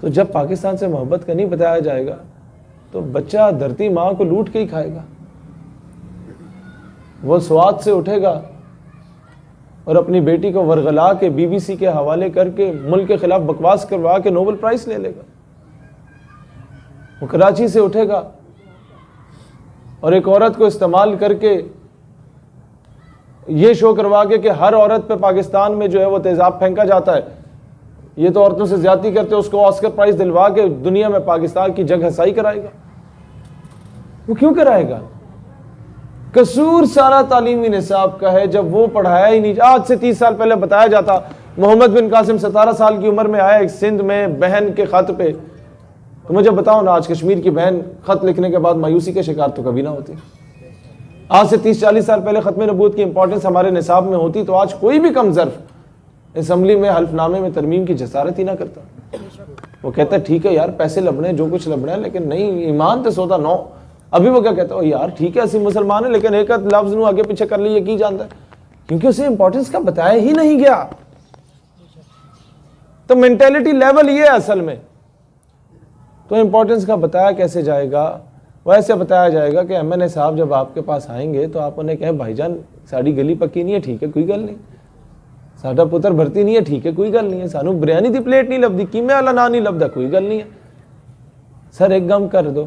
تو جب پاکستان سے محبت کا نہیں بتایا جائے گا تو بچہ دھرتی ماں کو لوٹ کے ہی کھائے گا. وہ سوات سے اٹھے گا اور اپنی بیٹی کو ورغلا کے بی بی سی کے حوالے کر کے ملک کے خلاف بکواس کروا کے نوبل پرائز لے لے گا. وہ کراچی سے اٹھے گا اور ایک عورت کو استعمال کر کے یہ شو کروا کے کہ ہر عورت پہ پاکستان میں جو ہے وہ تیزاب پھینکا جاتا ہے, یہ تو عورتوں سے زیادتی کرتے, اس کو آسکر پرائز دلوا کے دنیا میں پاکستان کی جگ ہسائی کرائے گا. وہ کیوں کرائے گا؟ قصور سارا تعلیمی نصاب کا ہے. جب وہ پڑھایا ہی نہیں, آج سے 30 سال پہلے بتایا جاتا, محمد بن قاسم 17 سال کی عمر میں آیا ایک سندھ میں بہن کے خط پہ, تو مجھے بتاؤ نا, آج کشمیر کی بہن خط لکھنے کے بعد مایوسی کا شکار تو کبھی نہ ہوتی. آج سے 30-40 سال پہلے ختم نبوت کی امپورٹنس ہمارے نصاب میں ہوتی تو آج کوئی بھی کم ظرف اسمبلی میں حلف نامے میں ترمیم کی جسارت ہی نہ کرتا. وہ کہتا ہے ٹھیک ہے یار پیسے لبنے جو کچھ لبنا ہے, لیکن نہیں ایمان تے سودا نو. ابھی وہ کیا کہتا ہے, یار ٹھیک ہے اسی مسلمان ہیں لیکن ایک لفظ نو آگے پیچھے کر لی, یہ کی جانتا ہے, کیونکہ اسے امپورٹنس کا بتایا ہی نہیں گیا. تو مینٹیلٹی لیول یہ ہے اصل میں. تو امپورٹنس کا بتایا کیسے جائے گا؟ ویسے بتایا جائے گا کہ ایم این اے صاحب جب آپ کے پاس آئیں گے تو آپ انہیں کہیں بھائی جان ساڑی گلی پکی نہیں ہے, ٹھیک ہے کوئی گل نہیں, ساڈا پتر بھرتی نہیں ہے, ٹھیک ہے کوئی گل نہیں ہے, سانو بریانی دی پلیٹ نہیں لبدی, کیمے والا نان نہیں لبدا, کوئی گل نہیں ہے. سر ایک کام کر دو,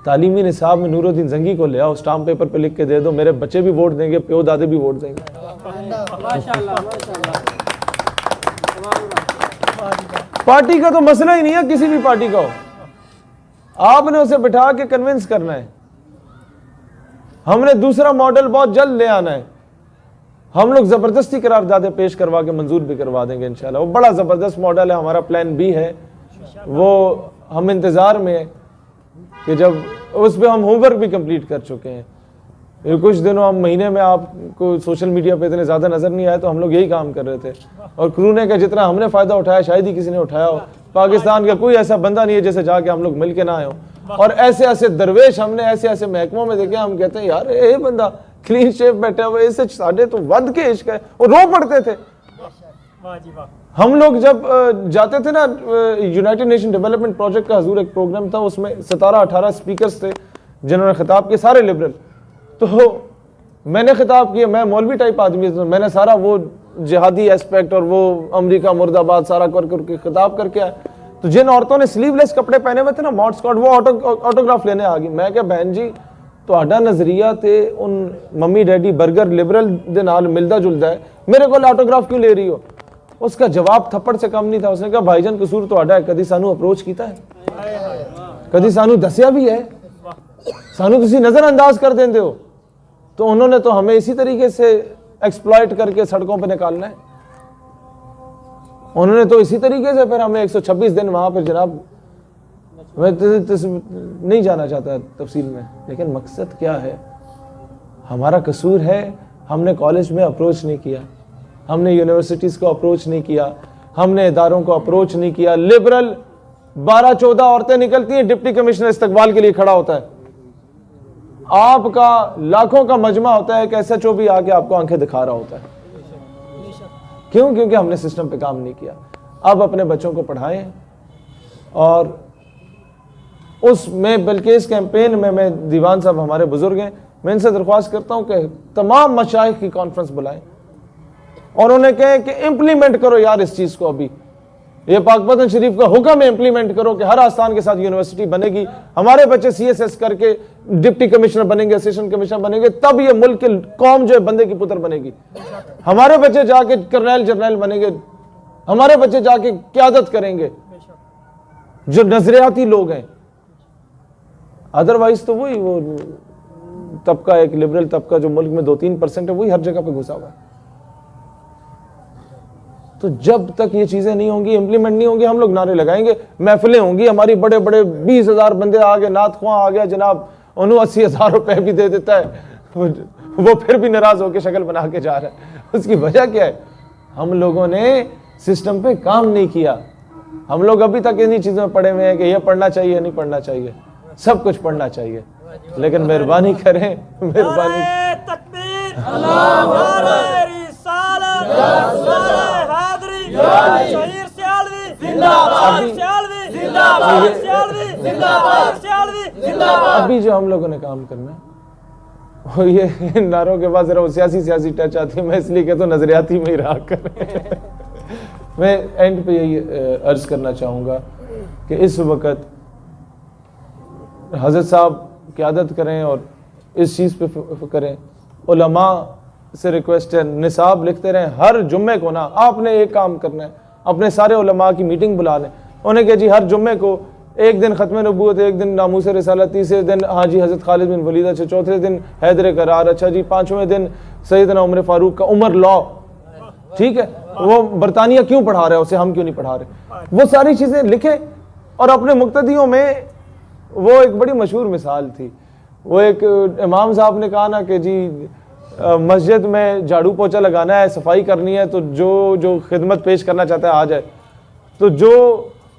تعلیمی نصاب میں نور الدین زنگی کو لے آؤ, اسٹامپ پیپر پہ لکھ کے دے دو, میرے بچے بھی ووٹ دیں گے, پیو دادے بھی ووٹ دیں گے. پارٹی کا تو مسئلہ ہی نہیں ہے, کسی بھی پارٹی کا ہو, آپ نے اسے بٹھا کے کنونس کرنا ہے. ہم نے دوسرا ماڈل بہت جلد لے آنا ہے. ہم لوگ زبردستی قراردادیں پیش کروا کے منظور بھی کروا دیں گے انشاءاللہ. وہ بڑا زبردست ماڈل ہے, ہمارا پلان بی ہے, وہ ہم انتظار میں ہیں کہ جب اس پہ ہم ہوم ورک بھی کمپلیٹ کر چکے ہیں. کچھ دنوں ہم مہینے میں آپ کو سوشل میڈیا پہ اتنے زیادہ نظر نہیں آئے تو ہم لوگ یہی کام کر رہے تھے, اور کرونے کا جتنا ہم نے فائدہ اٹھایا شاید ہی کسی نے اٹھایا ہو. پاکستان کا کوئی ایسا بندہ نہیں ہے جیسے جا کے ہم لوگ مل کے نہ آئے ہوں. اور ایسے ایسے درویش ہم نے ایسے ایسے محکموں میں دیکھے, ہم کہتے ہیں یار اے بندہ کلین شیپ بیٹھا ہوا, اسے ساڈے تو ود کے عشق ہے, وہ رو پڑتے تھے. ہم لوگ جب جاتے تھے نا, یونائٹڈ نیشن ڈیولپمنٹ پروجیکٹ کا حضور ایک پروگرام تھا, اس میں 17-18 سپیکرز تھے جنہوں نے خطاب کیا, سارے لبرل. تو میں نے خطاب کیا, میں مولوی ٹائپ آدمی تھا, میں نے سارا وہ جہادی ایسپیکٹ اور وہ امریکہ مرد آباد سارا کر کے خطاب کر کے آیا. تو جن عورتوں نے سلیو لیس کپڑے پہنے ہوئے تھے نا, ماڈ اسکاٹ, وہ آٹوگراف لینے آ گئی. میں کہ بہن جی تہاڈا نظریہ تے ان ممی ڈیڈی برگر لبرل دے نال ملدا جلدا ہے, میرے کو آٹوگراف کیوں لے رہی ہو؟ اس کا جواب تھپڑ سے کم نہیں تھا. اس نے کہا بھائی جان قصور تہاڈا ہے, کدی سانو اپروچ کیتا ہے, کدی سانو دسیا بھی ہے, سانو تسی نظر انداز کر دیندے ہو. تو انہوں نے تو ہمیں اسی طریقے سے ایکسپلائٹ کر کے سڑکوں پہ نکالنا ہے. انہوں نے تو اسی طریقے سے پھر ہمیں 126 دن وہاں پہ, جناب میں نہیں جانا چاہتا تفصیل میں, لیکن مقصد کیا ہے, ہمارا قصور ہے ہم نے کالج میں اپروچ نہیں کیا, ہم نے یونیورسٹیز کو اپروچ نہیں کیا, ہم نے اداروں کو اپروچ نہیں کیا. لبرل 12-14 عورتیں نکلتی ہیں, ڈپٹی کمشنر استقبال کے لیے کھڑا ہوتا ہے, آپ کا لاکھوں کا مجمع ہوتا ہے, ایک ایس ایچ او بھی آ کے آپ کو آنکھیں دکھا رہا ہوتا ہے. کیوں؟ کیونکہ ہم نے سسٹم پہ کام نہیں کیا. اب اپنے بچوں کو پڑھائیں, اور اس میں بلکہ اس کیمپین میں دیوان صاحب ہمارے بزرگ ہیں, میں ان سے درخواست کرتا ہوں کہ تمام مشائخ کی کانفرنس بلائیں اور انہیں کہیں کہ امپلیمنٹ کرو یار اس چیز کو. ابھی یہ پاک پتن شریف کا حکم ہے, امپلیمنٹ کرو کہ ہر آستان کے ساتھ یونیورسٹی بنے گی, ہمارے بچے سی ایس ایس کر کے ڈپٹی کمشنر بنیں گے, اسسٹنٹ کمشنر بنیں گے, تب یہ ملک کی قوم جو ہے بندے کی پتر بنے گی. ہمارے بچے جا کے کرنیل جرنیل بنیں گے, ہمارے بچے جا کے قیادت کریں گے جو نظریاتی لوگ ہیں. ادروائز تو وہی وہ طبقہ, ایک لبرل طبقہ جو ملک میں 2-3% ہے, وہی ہر جگہ پہ گھسا ہوا ہے. تو جب تک یہ چیزیں نہیں ہوں گی, امپلیمنٹ نہیں ہوں گی, ہم لوگ نعرے لگائیں گے, محفلیں ہوں گی ہماری, بڑے بڑے 20,000 بندے آگے, نعت خواں آ گیا جناب, انہوں 80,000 روپے بھی دے دیتا ہے, وہ پھر بھی ناراض ہو کے شکل بنا کے جا رہا ہے. اس کی وجہ کیا ہے؟ ہم لوگوں نے سسٹم پہ کام نہیں کیا. ہم لوگ ابھی تک انہی چیزوں میں پڑے ہوئے ہیں کہ یہ پڑھنا چاہیے, نہیں پڑھنا چاہیے, سب کچھ پڑھنا چاہیے, لیکن مہربانی کریں, مہربانی. شہیر سیالوی ابھی جو ہم لوگوں نے کام کرنا ہے وہ یہ ان نعروں کے بعد ذرا وہ سیاسی ٹچ آتی ہے، میں اس لیے کہتا ہوں نظریاتی میں ہی رہا کریں۔ میں اینڈ پہ یہی عرض کرنا چاہوں گا کہ اس وقت حضرت صاحب قیادت کریں اور اس چیز پہ کریں، علماء سے ریکویسٹ ہے نصاب لکھتے رہیں، ہر جمعے کو نا آپ نے ایک کام کرنا ہے، اپنے سارے علماء کی میٹنگ بلا لیں، انہیں کہ جی ہر جمعے کو ایک دن ختم نبوت، ایک دن ناموس رسالت، تیسرے دن ہاں جی حضرت خالد بن ولید، اچھا چوتھے دن حیدر قرار، اچھا جی پانچویں دن سیدنا عمر فاروق کا عمر لا، ٹھیک ہے، وہ برطانیہ کیوں پڑھا رہا ہے اسے ہم کیوں نہیں پڑھا رہے، وہ ساری چیزیں لکھیں۔ اور اپنے مقتدیوں میں وہ ایک بڑی مشہور مثال تھی، وہ ایک امام صاحب نے کہا نا کہ جی مسجد میں جھاڑو پوچھا لگانا ہے، صفائی کرنی ہے، تو جو خدمت پیش کرنا چاہتا ہے آ جائے۔ تو جو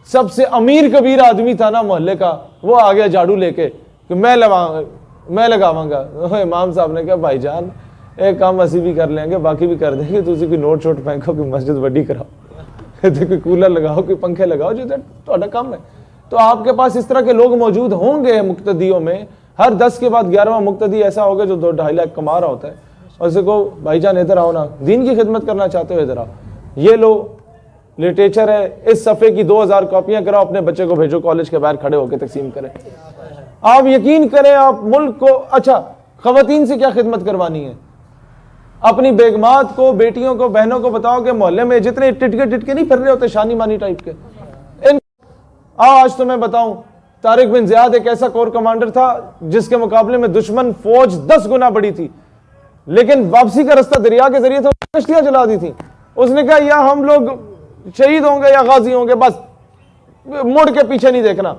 سب سے امیر کبیر آدمی تھا نا محلے کا، وہ آ گیا جھاڑو لے کے کہ میں لگاواں گا۔ امام صاحب نے کہا بھائی جان ایک کام اسی بھی کر لیں گے، باقی بھی کر دیں گے، تو اسی کوئی نوٹ شوٹ پھینکو کہ مسجد بڑی کراؤ، کوئی کولر لگاؤ، کوئی پنکھے لگاؤ، جو تہاڈا کام ہے۔ تو آپ کے پاس اس طرح کے لوگ موجود ہوں گے مقتدیوں میں، ہر 10 کے بعد 11واں مقتدی ایسا ہوگا جو 2-2.5 لاکھ کما رہا ہوتا ہے، اور اسے کو بھائی جان ادھر آؤ نا، دین کی خدمت کرنا چاہتے ہو ادھر آؤ، یہ لو لٹریچر ہے، اس صفحے کی 2000 کاپیاں کراؤ، اپنے بچے کو بھیجو کالج کے باہر کھڑے ہو کے تقسیم کریں۔ آپ یقین کریں، آپ ملک کو، اچھا خواتین سے کیا خدمت کروانی ہے، اپنی بیگمات کو، بیٹیوں کو، بہنوں کو بتاؤ کہ محلے میں جتنے ٹٹکے نہیں پھر رہے ہوتے شانی مانی ٹائپ کے، آج تو میں بتاؤں طارق بن زیاد ایک ایسا کور کمانڈر تھا جس کے مقابلے میں دشمن فوج 10 گنا بڑی تھی، لیکن واپسی کا رستہ دریا کے ذریعے تھا، کشتیاں چلا دی تھیں۔ اس نے کہا یا ہم لوگ شہید ہوں گے یا غازی ہوں گے، بس مڑ کے پیچھے نہیں دیکھنا۔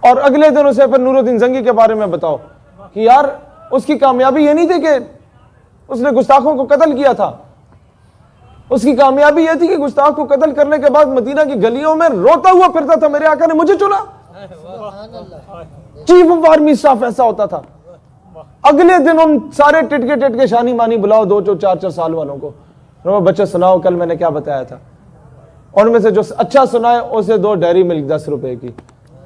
اور اگلے دن اسے پھر نور الدین زنگی کے بارے میں بتاؤ کہ یار اس کی کامیابی یہ نہیں تھی کہ اس نے گستاخوں کو قتل کیا تھا، اس کی کامیابی یہ تھی کہ گستاخ کو قتل کرنے کے بعد مدینہ کی گلیوں میں روتا ہوا پھرتا تھا، میرے آقا نے مجھے چنا۔ چیف آف آرمی اسٹاف ایسا ہوتا تھا۔ اگلے دن ان سارے ٹٹکے شانی مانی بلاؤ 2-4 سال والوں کو، بچے سناؤ کل میں نے کیا بتایا تھا، اور ان میں سے جو اچھا سنائے اسے 2 ڈیری ملک 10 روپے کی،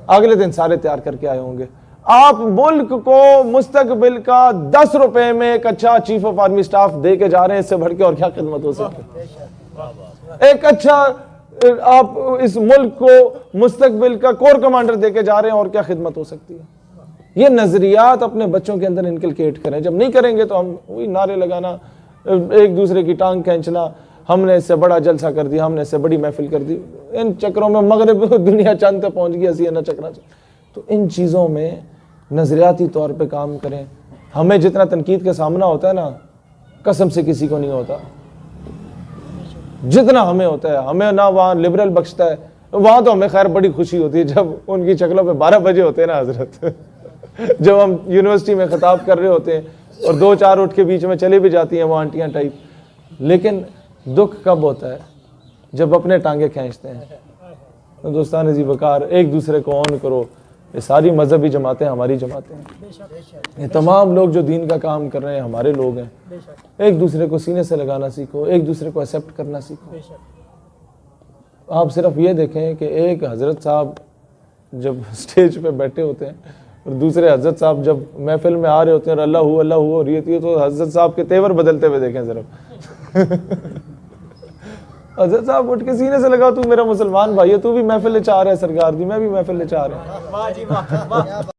اگلے دن سارے تیار کر کے آئے ہوں گے۔ آپ ملک کو مستقبل کا 10 روپے میں ایک اچھا چیف آف آرمی سٹاف دے کے جا رہے ہیں، اس سے بڑھ کے اور کیا خدمت ہو سکتی ہے؟ ایک اچھا آپ اس ملک کو مستقبل کا کور کمانڈر دے کے جا رہے ہیں، اور کیا خدمت ہو سکتی ہے؟ یہ نظریات اپنے بچوں کے اندر انکلکیٹ کریں، جب نہیں کریں گے تو ہم وہی نعرے لگانا، ایک دوسرے کی ٹانگ کھینچنا، ہم نے اس سے بڑا جلسہ کر دیا، ہم نے اس سے بڑی محفل کر دی، ان چکروں میں مغرب دنیا چاند تک پہنچ گئی، اسی نہ چکرا۔ تو ان چیزوں میں نظریاتی طور پہ کام کریں۔ ہمیں جتنا تنقید کا سامنا ہوتا ہے نا، قسم سے کسی کو نہیں ہوتا جتنا ہمیں ہوتا ہے۔ ہمیں نہ وہاں لبرل بخشتا ہے، وہاں تو ہمیں خیر بڑی خوشی ہوتی ہے جب ان کی شکلوں پہ 12 بجے ہوتے ہیں نا حضرت، جب ہم یونیورسٹی میں خطاب کر رہے ہوتے ہیں اور 2-4 اٹھ کے بیچ میں چلے بھی جاتی ہیں وہ آنٹیاں ٹائپ۔ لیکن دکھ کب ہوتا ہے؟ جب اپنے ٹانگیں کھینچتے ہیں۔ دوستان عزیز وقار، ایک دوسرے کو آن کرو۔ یہ ساری مذہبی جماعتیں ہماری جماعتیں ہیں، یہ تمام لوگ جو دین کا کام کر رہے ہیں ہمارے لوگ ہیں۔ ایک دوسرے کو سینے سے لگانا سیکھو، ایک دوسرے کو ایکسیپٹ کرنا سیکھو۔ آپ صرف یہ دیکھیں کہ ایک حضرت صاحب جب سٹیج پہ بیٹھے ہوتے ہیں اور دوسرے حضرت صاحب جب محفل میں آ رہے ہوتے ہیں اور اللہ ہو ہو رہی ہوتی ہے، تو حضرت صاحب کے تیور بدلتے ہوئے دیکھیں صرف۔ حضرت صاحب اٹھ کے سینے سے لگا، تو میرا مسلمان بھائی ہے، تو بھی محفل لے چاہ رہا ہے سرکار دی، میں بھی محفل لے چاہ رہا ہوں۔